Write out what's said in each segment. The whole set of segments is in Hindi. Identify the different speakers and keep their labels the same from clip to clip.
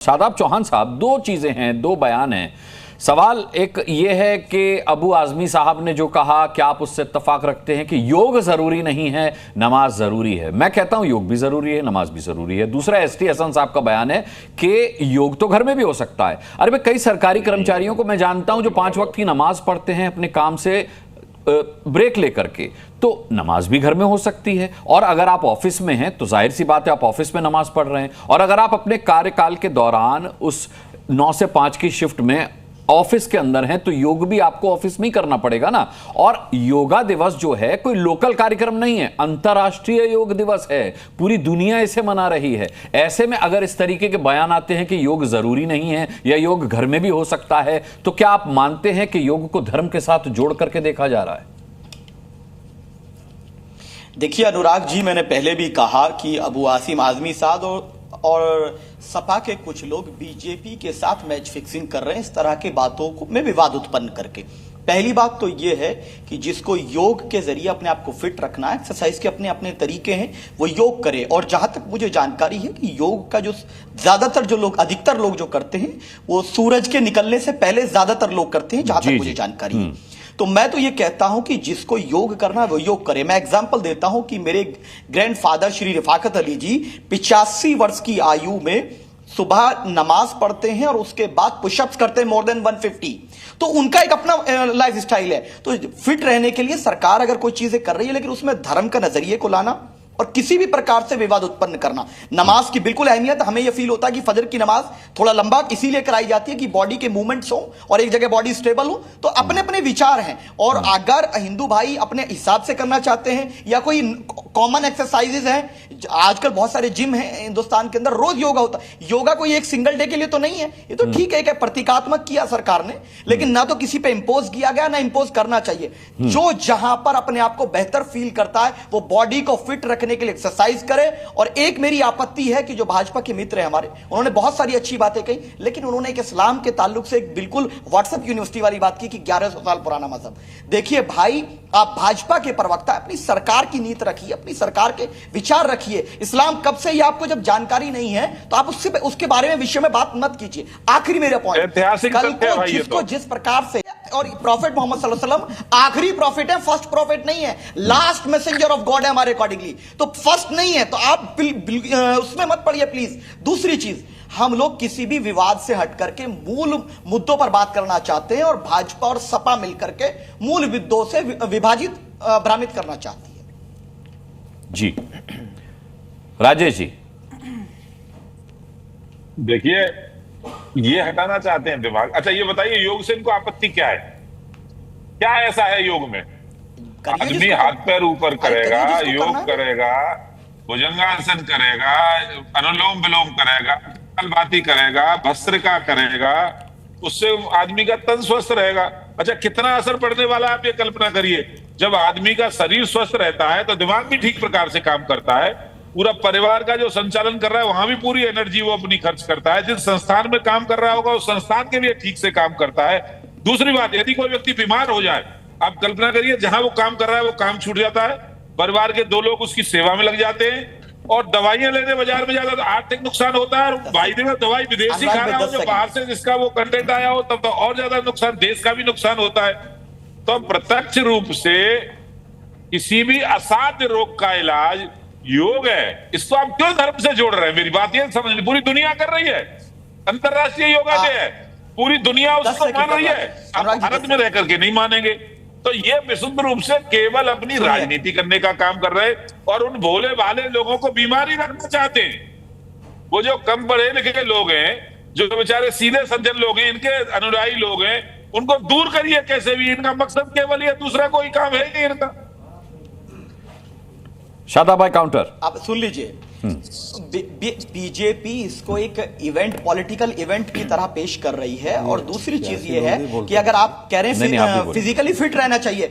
Speaker 1: शादाब चौहान साहब, दो चीजें हैं, दो बयान हैं। सवाल एक ये है कि अबू आजमी साहब ने जो कहा, क्या आप उससे इत्तेफाक रखते हैं कि योग जरूरी नहीं है, नमाज जरूरी है? मैं कहता हूं योग भी जरूरी है, नमाज भी जरूरी है। दूसरा एसटी हसन साहब का बयान है कि योग तो घर में भी हो सकता है। अरे भाई, कई सरकारी कर्मचारियों को मैं जानता हूं जो 5 वक्त की नमाज पढ़ते हैं अपने काम से ब्रेक लेकर के, तो नमाज भी घर में हो सकती है। और अगर आप ऑफिस में हैं तो जाहिर सी बात है आप ऑफिस में नमाज पढ़ रहे हैं। और अगर आप अपने कार्यकाल के दौरान उस 9 से 5 की शिफ्ट में ऑफिस के अंदर हैं तो योग भी आपको ऑफिस में ही करना पड़ेगा ना। और योगा दिवस जो है कोई लोकल कार्यक्रम नहीं है, अंतर्राष्ट्रीय योग दिवस है, पूरी दुनिया इसे मना रही है। ऐसे में अगर इस तरीके के बयान आते हैं कि योग जरूरी नहीं है या योग घर में भी हो सकता है, तो क्या आप मानते हैं कि योग को धर्म के साथ जोड़ करके देखा जा रहा है?
Speaker 2: देखिए अनुराग जी, मैंने पहले भी कहा कि अबू आसिम आजमी साहब और सपा के कुछ लोग बीजेपी के साथ मैच फिक्सिंग कर रहे हैं इस तरह के बातों को में विवाद उत्पन्न करके। पहली बात तो यह है कि जिसको योग के जरिए अपने आप को फिट रखना है, एक्सरसाइज के अपने अपने तरीके हैं, वो योग करे। और जहां तक मुझे जानकारी है कि योग का जो ज्यादातर जो लोग, अधिकतर लोग जो करते हैं वो सूरज के निकलने से पहले ज्यादातर लोग करते हैं, जहां तक मुझे जानकारी है। तो मैं तो ये कहता हूं कि जिसको योग करना है वो योग करे। मैं एग्जांपल देता हूं कि मेरे ग्रैंडफादर श्री रिफाकत अली जी 85 वर्ष की आयु में सुबह नमाज पढ़ते हैं और उसके बाद पुशअप्स करते हैं मोर देन 150। तो उनका एक अपना लाइफ स्टाइल है। तो फिट रहने के लिए सरकार अगर कोई चीजें कर रही है, लेकिन उसमें धर्म का नजरिए को लाना और किसी भी प्रकार से विवाद उत्पन्न करना। नमाज की बिल्कुल अहमियत, हमें यह फील होता है कि फजर की नमाज थोड़ा लंबा इसीलिए कराई जाती है कि बॉडी के मूवमेंट्स हो और एक जगह बॉडी स्टेबल हो। तो अपने अपने विचार हैं, और अगर हिंदू भाई अपने हिसाब से करना चाहते हैं या कोई कॉमन एक्सरसाइजेज हैं, आजकल बहुत सारे जिम हैं हिंदुस्तान के अंदर, रोज योगा होता है। योगा कोई एक सिंगल डे के लिए तो नहीं है, ये तो ठीक है कि प्रतीकात्मक किया सरकार ने, लेकिन ना तो किसी पे इंपोज किया गया, ना इंपोज करना चाहिए। जो जहां पर अपने आप को बेहतर फील करता है वो बॉडी को फिट रखने के लिए एक्सरसाइज करे। और एक मेरी आपत्ति है कि जो भाजपा के मित्र हैं हमारे, उन्होंने बहुत सारी अच्छी बातें कही, लेकिन उन्होंने एक इस्लाम के ताल्लुक से एक बिल्कुल व्हाट्सएप यूनिवर्सिटी वाली बात की कि 1100 साल पुराना मजहब। देखिए भाई, आप भाजपा के प्रवक्ता, अपनी सरकार की नीति रखिए, अपनी सरकार के विचार रखिए। इस्लाम कब से ही आपको जब जानकारी नहीं है तो आप उसके बारे में विषय में बात मत कीजिए। आखिरी मेरा पॉइंट, कल को जिसको जिस प्रकार से, और प्रॉफिट मोहम्मद सल्लल्लाहु अलैहि वसल्लम आखिरी प्रॉफिट है, फर्स्ट प्रॉफिट नहीं है, लास्ट मैसेंजर ऑफ गॉड है हमारे अकॉर्डिंगली। तो फर्स्ट नहीं है तो आप उसमें मत पढ़िए प्लीज। दूसरी चीज, हम लोग किसी भी विवाद से हट करके मूल मुद्दों पर बात करना चाहते हैं, और भाजपा और सपा मिलकर के मूल मुद्दों से विभाजित, भ्रमित करना चाहती है।
Speaker 1: जी राजेश जी,
Speaker 3: देखिए ये हटाना चाहते हैं दिमाग। अच्छा ये बताइए, योग से इनको आपत्ति क्या है? क्या ऐसा है योग में? आदमी हाथ पैर ऊपर करेगा, योग करेगा, भुजंगासन करेगा, अनुलोम विलोम करेगा, कपालभाति करेगा, भस्त्रिका करेगा, उससे आदमी का तन स्वस्थ रहेगा। अच्छा कितना असर पड़ने वाला है आप ये कल्पना करिए। जब आदमी का शरीर स्वस्थ रहता है तो दिमाग भी ठीक प्रकार से काम करता है, पूरा परिवार का जो संचालन कर रहा है वहां भी पूरी एनर्जी वो अपनी खर्च करता है, जिस संस्थान में काम कर रहा होगा उस संस्थान के लिए ठीक से काम करता है। दूसरी बात, यदि कोई व्यक्ति बीमार हो जाए, आप कल्पना करिए जहां वो काम कर रहा है वो काम छूट जाता है, परिवार के 2 लोग उसकी सेवा में लग जाते हैं, और दवाइयां लेने बाजार में जाता है तो आर्थिक नुकसान होता है। भाई देखो दवाई विदेशी खा रहा हो, जो बाहर से जिसका वो कंटेंट आया हो, तब तो और ज्यादा नुकसान, देश का भी नुकसान होता है। तो प्रत्यक्ष रूप से किसी भी असाध्य रोग का इलाज योग है। इसको आप क्यों धर्म से जोड़ रहे हैं? मेरी बात ये समझ ली, पूरी दुनिया कर रही है, अंतरराष्ट्रीय योगा डे है, पूरी दुनिया उसको मान रही है, भारत में रह करके नहीं मानेंगे। तो ये विशुद्ध रूप से केवल अपनी राजनीति करने का काम कर रहे हैं, और उन भोले भाले लोगों को बीमारी रखना चाहते हैं। वो जो कम पढ़े लिखे लोग हैं, जो बेचारे सीधे सज्जन लोग हैं, इनके अनुयायी लोग हैं, उनको दूर करिए कैसे भी। इनका मकसद केवल ये, दूसरा कोई काम है नहीं इनका।
Speaker 1: शादाब भाई काउंटर,
Speaker 2: आप सुन लीजिए। बीजेपी इसको एक इवेंट, पॉलिटिकल इवेंट की तरह पेश कर रही है। और दूसरी चीज ये है कि अगर आप कह रहे हैं फिजिकली फिट रहना चाहिए,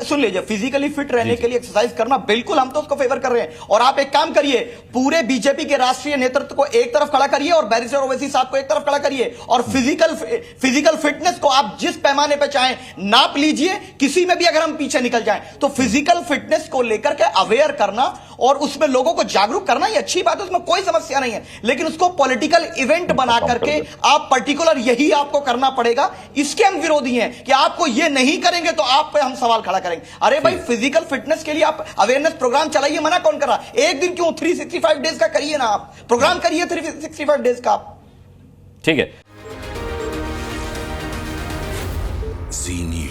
Speaker 2: सुन लीजिए, फिजिकली फिट रहने के लिए एक्सरसाइज करना, बिल्कुल हम तो उसको फेवर कर रहे हैं। और आप एक काम करिए, पूरे बीजेपी के राष्ट्रीय नेतृत्व को एक तरफ खड़ा करिए और बैरिस्टर ओवैसी साहब को एक तरफ खड़ा करिए, और फिजिकल फिटनेस को आप जिस पैमाने पर चाहें नाप लीजिए। किसी में भी अगर हम पीछे निकल जाएं तो फिजिकल फिटनेस को लेकर के अवेयर करना और उसमें लोगों को जागरूक करना, ये अच्छी बात बात है, उसमें कोई समस्या नहीं है, लेकिन उसको पॉलिटिकल इवेंट बना करके आप पर्टिकुलर यही आपको करना पड़ेगा। इसके हम विरोधी हैं कि आपको ये नहीं करेंगे तो आप पे हम सवाल खड़ा करेंगे। अरे भाई, फिजिकल फिटनेस के लिए आप अवेयरनेस प्रोग्राम चलाइए, मना कौन कर रहा? एक दिन क्यों, 365 डेज का करिए ना, आप प्रोग्राम करिए 365 डेज का आप।
Speaker 1: ठीक है।
Speaker 4: जी